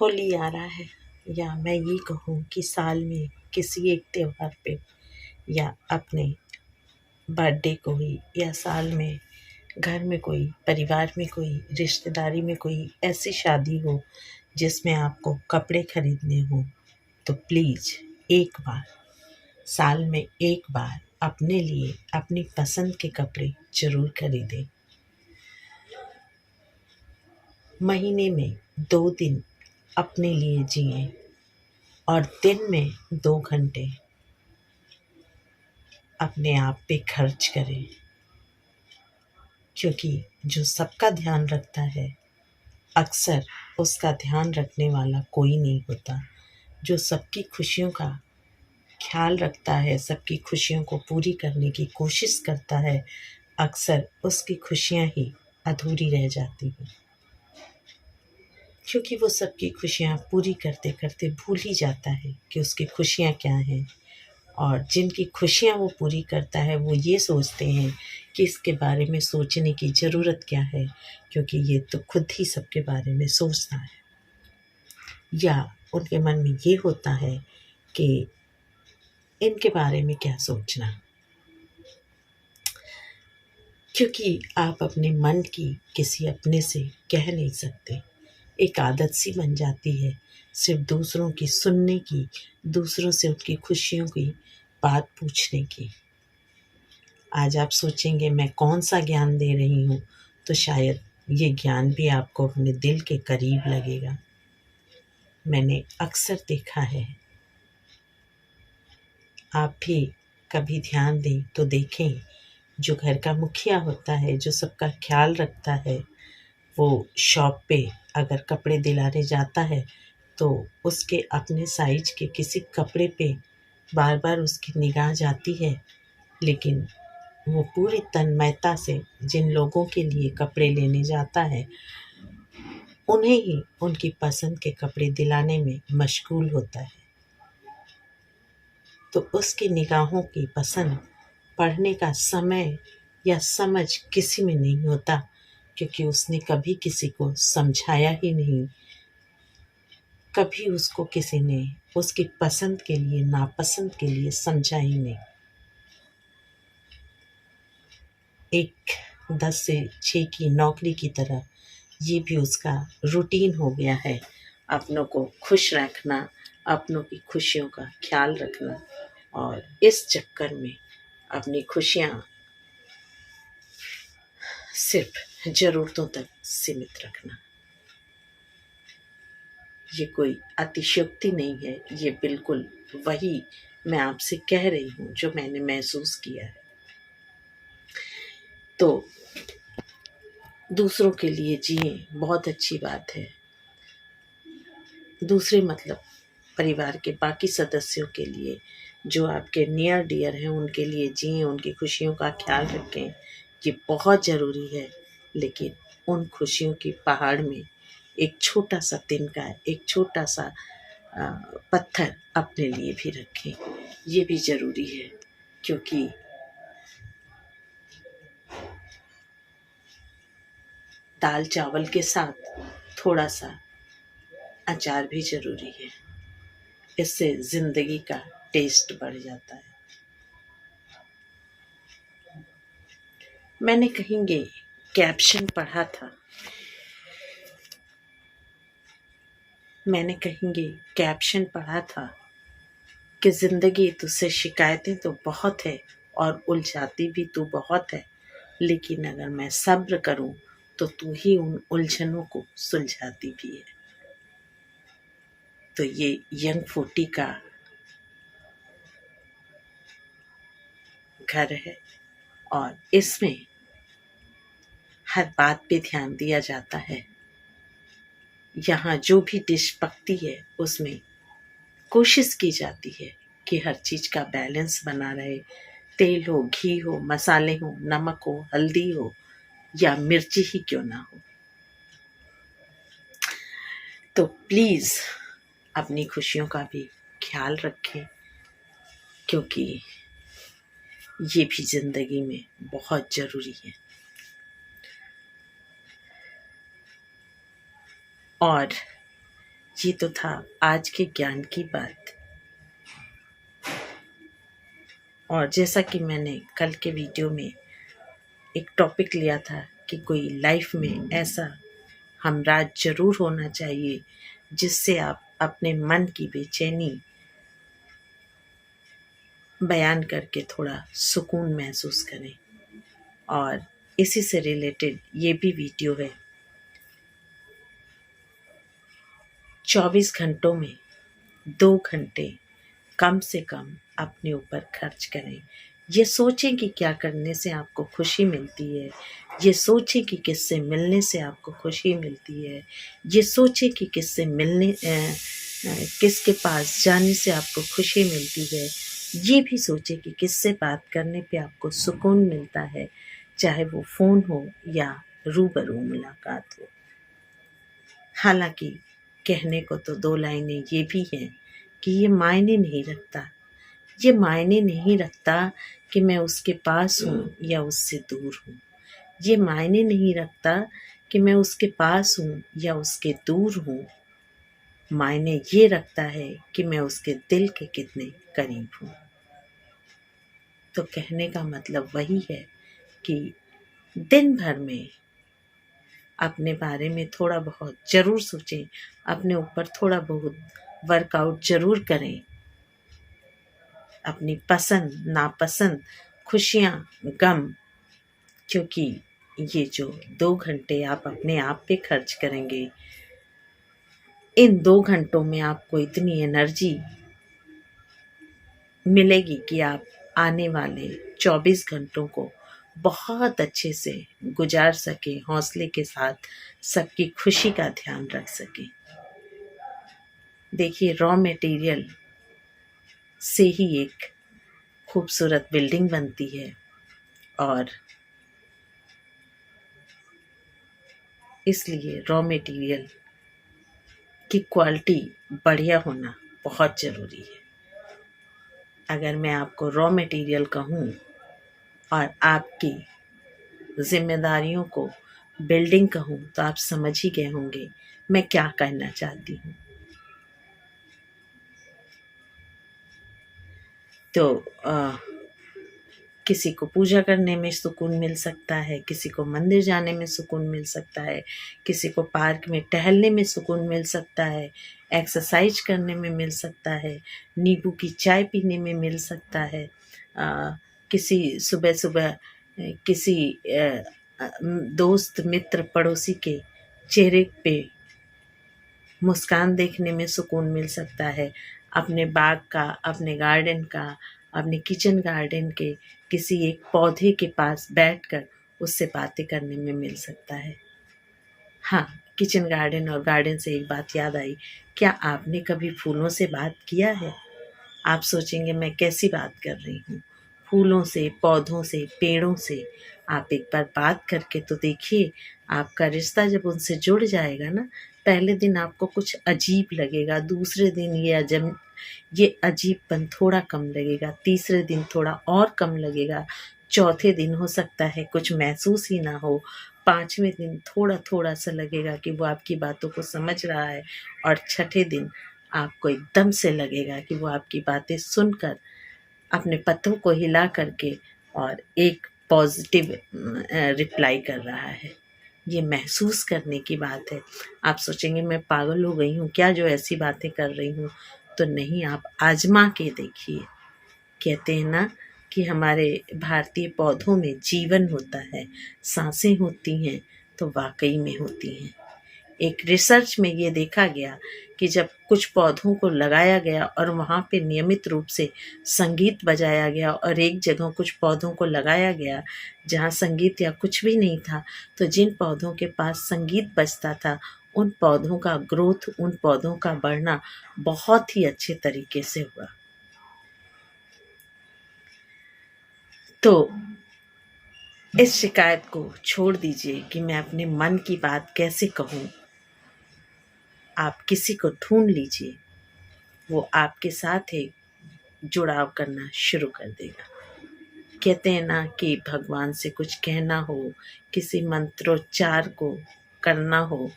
होली आ रहा है, या मैं ये कहूँ कि साल में किसी एक त्योहार पे, या अपने बर्थडे को ही, या साल में घर में कोई, परिवार में कोई, रिश्तेदारी में कोई ऐसी शादी हो जिसमें आपको कपड़े खरीदने हो, तो प्लीज़ एक बार, साल में एक बार अपने लिए अपनी पसंद के कपड़े ज़रूर खरीदें। महीने में 2 दिन अपने लिए जिएं और दिन में 2 घंटे अपने आप पे खर्च करें, क्योंकि जो सबका ध्यान रखता है अक्सर उसका ध्यान रखने वाला कोई नहीं होता। जो सबकी खुशियों का ख्याल रखता है, सबकी खुशियों को पूरी करने की कोशिश करता है, अक्सर उसकी खुशियाँ ही अधूरी रह जाती हैं, क्योंकि वो सबकी खुशियाँ पूरी करते करते भूल ही जाता है कि उसकी खुशियाँ क्या हैं। और जिनकी खुशियाँ वो पूरी करता है वो ये सोचते हैं कि इसके बारे में सोचने की ज़रूरत क्या है, क्योंकि ये तो खुद ही सबके बारे में सोचता है। या उनके मन में ये होता है कि इनके बारे में क्या सोचना, क्योंकि आप अपने मन की किसी अपने से कह नहीं सकते। एक आदत सी बन जाती है सिर्फ दूसरों की सुनने की, दूसरों से उनकी खुशियों की बात पूछने की। आज आप सोचेंगे मैं कौन सा ज्ञान दे रही हूँ, तो शायद ये ज्ञान भी आपको अपने दिल के करीब लगेगा। मैंने अक्सर देखा है, आप भी कभी ध्यान दें तो देखें, जो घर का मुखिया होता है, जो सबका ख्याल रखता है, वो शॉप पे अगर कपड़े दिलाने जाता है तो उसके अपने साइज के किसी कपड़े पे बार बार उसकी निगाह जाती है, लेकिन वो पूरी तन्मयता से जिन लोगों के लिए कपड़े लेने जाता है उन्हें ही उनकी पसंद के कपड़े दिलाने में मशगूल होता है। तो उसकी निगाहों की पसंद पढ़ने का समय या समझ किसी में नहीं होता, क्योंकि उसने कभी किसी को समझाया ही नहीं, कभी उसको किसी ने उसकी पसंद के लिए नापसंद के लिए समझा ही नहीं। एक 10 से 6 की नौकरी की तरह ये भी उसका रूटीन हो गया है, अपनों को खुश रखना, अपनों की खुशियों का ख्याल रखना, और इस चक्कर में अपनी खुशियाँ सिर्फ ज़रूरतों तक सीमित रखना। ये कोई अतिशयोक्ति नहीं है, ये बिल्कुल वही मैं आपसे कह रही हूँ जो मैंने महसूस किया है। तो दूसरों के लिए जिए, बहुत अच्छी बात है। दूसरे मतलब परिवार के बाकी सदस्यों के लिए, जो आपके नियर डियर हैं, उनके लिए जिए, उनकी खुशियों का ख्याल रखें, ये बहुत ज़रूरी है। लेकिन उन खुशियों की पहाड़ में एक छोटा सा तिनका, एक छोटा सा पत्थर अपने लिए भी रखें, ये भी ज़रूरी है। क्योंकि दाल चावल के साथ थोड़ा सा अचार भी ज़रूरी है, इससे ज़िंदगी का टेस्ट बढ़ जाता है। मैंने कहीं कैप्शन पढ़ा था, कि ज़िंदगी तुझसे शिकायतें तो बहुत है और उलझाती भी तू बहुत है, लेकिन अगर मैं सब्र करूं तो तू ही उन उलझनों को सुलझाती भी है। तो ये यंग 40 का घर है, और इसमें हर बात पे ध्यान दिया जाता है। यहाँ जो भी डिश पकती है उसमें कोशिश की जाती है कि हर चीज़ का बैलेंस बना रहे। तेल हो, घी हो, मसाले हो, नमक हो, हल्दी हो, या मिर्ची ही क्यों ना हो। तो प्लीज़ अपनी खुशियों का भी ख्याल रखें, क्योंकि ये भी ज़िंदगी में बहुत ज़रूरी है। और ये तो था आज के ज्ञान की बात। और जैसा कि मैंने कल के वीडियो में एक टॉपिक लिया था कि कोई लाइफ में ऐसा हमराज जरूर होना चाहिए जिससे आप अपने मन की बेचैनी बयान करके थोड़ा सुकून महसूस करें। और इसी से रिलेटेड ये भी वीडियो है। 24 घंटों में 2 घंटे कम से कम अपने ऊपर खर्च करें। ये सोचें कि क्या करने से आपको खुशी मिलती है। ये सोचें कि किससे मिलने से आपको खुशी मिलती है। ये सोचें कि किससे मिलने किसके पास जाने से आपको खुशी मिलती है। ये भी सोचें कि किससे बात करने पे आपको सुकून मिलता है, चाहे वो फ़ोन हो या रूबरू मुलाकात हो। हालांकि कहने को तो 2 लाइनें ये भी हैं कि ये मायने नहीं रखता। ये मायने नहीं रखता कि मैं उसके पास हूँ या उससे दूर हूँ। ये मायने नहीं रखता कि मैं उसके पास हूँ या उसके दूर हूँ। मायने ये रखता है कि मैं उसके दिल के कितने करीब हूँ। तो कहने का मतलब वही है कि दिन भर में अपने बारे में थोड़ा बहुत ज़रूर सोचें, अपने ऊपर थोड़ा बहुत वर्कआउट ज़रूर करें। अपनी पसंद नापसंद, खुशियाँ, गम, क्योंकि ये जो 2 घंटे आप अपने आप पे खर्च करेंगे, इन 2 घंटों में आपको इतनी एनर्जी मिलेगी कि आप आने वाले 24 घंटों को बहुत अच्छे से गुजार सकें, हौसले के साथ सबकी खुशी का ध्यान रख सकें। देखिए, रॉ मटेरियल से ही एक खूबसूरत बिल्डिंग बनती है और इसलिए रॉ मटेरियल की क्वालिटी बढ़िया होना बहुत ज़रूरी है। अगर मैं आपको रॉ मटेरियल कहूँ और आपकी जिम्मेदारियों को बिल्डिंग कहूँ तो आप समझ ही गए होंगे मैं क्या कहना चाहती हूँ। तो किसी को पूजा करने में सुकून मिल सकता है, किसी को मंदिर जाने में सुकून मिल सकता है, किसी को पार्क में टहलने में सुकून मिल सकता है, एक्सरसाइज करने में मिल सकता है, नींबू की चाय पीने में मिल सकता है, किसी सुबह सुबह किसी दोस्त मित्र पड़ोसी के चेहरे पे मुस्कान देखने में सुकून मिल सकता है, अपने बाग का, अपने गार्डन का, अपने किचन गार्डन के किसी एक पौधे के पास बैठकर उससे बातें करने में मिल सकता है। हाँ, किचन गार्डन और गार्डन से एक बात याद आई, क्या आपने कभी फूलों से बात किया है? आप सोचेंगे मैं कैसी बात कर रही हूँ। फूलों से, पौधों से, पेड़ों से आप एक बार बात करके तो देखिए। आपका रिश्ता जब उनसे जुड़ जाएगा ना, पहले दिन आपको कुछ अजीब लगेगा, दूसरे दिन ये अजीबपन थोड़ा कम लगेगा, तीसरे दिन थोड़ा और कम लगेगा, चौथे दिन हो सकता है कुछ महसूस ही ना हो, 5वें दिन थोड़ा थोड़ा सा लगेगा कि वो आपकी बातों को समझ रहा है, और छठे दिन आपको एकदम से लगेगा कि वो आपकी बातें सुनकर अपने पत्तों को हिला करके और एक पॉजिटिव रिप्लाई कर रहा है। ये महसूस करने की बात है। आप सोचेंगे मैं पागल हो गई हूँ क्या जो ऐसी बातें कर रही हूँ, तो नहीं, आप आजमा के देखिए। कहते हैं ना कि हमारे भारतीय पौधों में जीवन होता है, सांसें होती हैं, तो वाकई में होती हैं। एक रिसर्च में ये देखा गया कि जब कुछ पौधों को लगाया गया और वहाँ पे नियमित रूप से संगीत बजाया गया, और एक जगह कुछ पौधों को लगाया गया जहाँ संगीत या कुछ भी नहीं था, तो जिन पौधों के पास संगीत बजता था उन पौधों का ग्रोथ, उन पौधों का बढ़ना बहुत ही अच्छे तरीके से हुआ। तो इस शिकायत को छोड़ दीजिए कि मैं अपने मन की बात कैसे कहूँ। आप किसी को ढूंढ लीजिए, वो आपके साथ एक जुड़ाव करना शुरू कर देगा। कहते हैं ना कि भगवान से कुछ कहना हो, किसी मंत्रोच्चार को करना हो,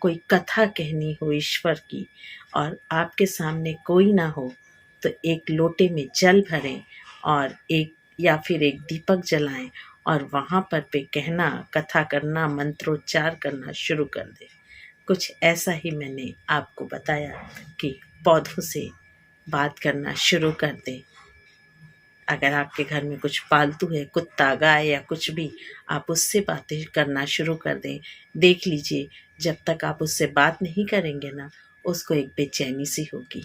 कोई कथा कहनी हो ईश्वर की और आपके सामने कोई ना हो, तो एक लोटे में जल भरें और एक दीपक जलाएं और वहाँ पर पे कहना, कथा करना, मंत्रोच्चार करना शुरू कर दें। कुछ ऐसा ही मैंने आपको बताया कि पौधों से बात करना शुरू कर दें। अगर आपके घर में कुछ पालतू है, कुत्ता, गाय या कुछ भी, आप उससे बातें करना शुरू कर दें। देख लीजिए, जब तक आप उससे बात नहीं करेंगे ना, उसको एक बेचैनी सी होगी।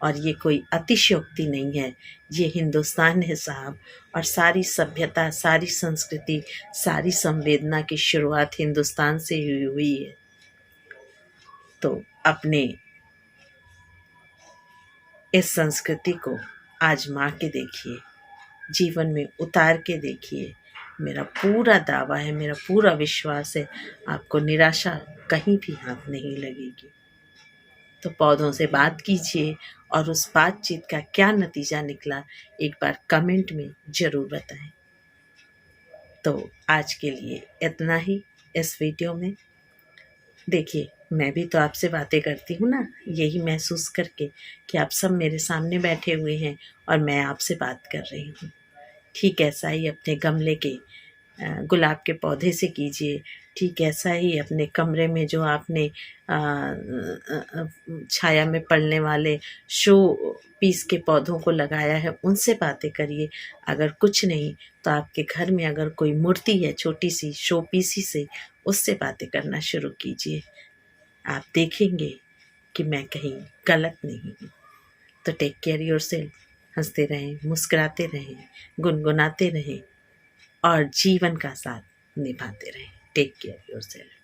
और ये कोई अतिशयोक्ति नहीं है, ये हिंदुस्तान है साहब। और सारी सभ्यता, सारी संस्कृति, सारी संवेदना की शुरुआत हिंदुस्तान से ही हुई है। तो अपने इस संस्कृति को आजमा के देखिए, जीवन में उतार के देखिए। मेरा पूरा दावा है, मेरा पूरा विश्वास है, आपको निराशा कहीं भी हाथ नहीं लगेगी। तो पौधों से बात कीजिए और उस बातचीत का क्या नतीजा निकला, एक बार कमेंट में ज़रूर बताएं। तो आज के लिए इतना ही इस वीडियो में। देखिए, मैं भी तो आपसे बातें करती हूँ ना, यही महसूस करके कि आप सब मेरे सामने बैठे हुए हैं और मैं आपसे बात कर रही हूँ। ठीक ऐसा ही अपने गमले के गुलाब के पौधे से कीजिए। ठीक ऐसा ही अपने कमरे में जो आपने छाया में पड़ने वाले शो पीस के पौधों को लगाया है, उनसे बातें करिए। अगर कुछ नहीं तो आपके घर में अगर कोई मूर्ति है छोटी सी शो पीसी से, उससे बातें करना शुरू कीजिए। आप देखेंगे कि मैं कहीं गलत नहीं हूँ। तो टेक केयर योरसेल्फ। हंसते रहें, मुस्कुराते रहें, गुनगुनाते रहें और जीवन का साथ निभाते रहें। Take care yourself.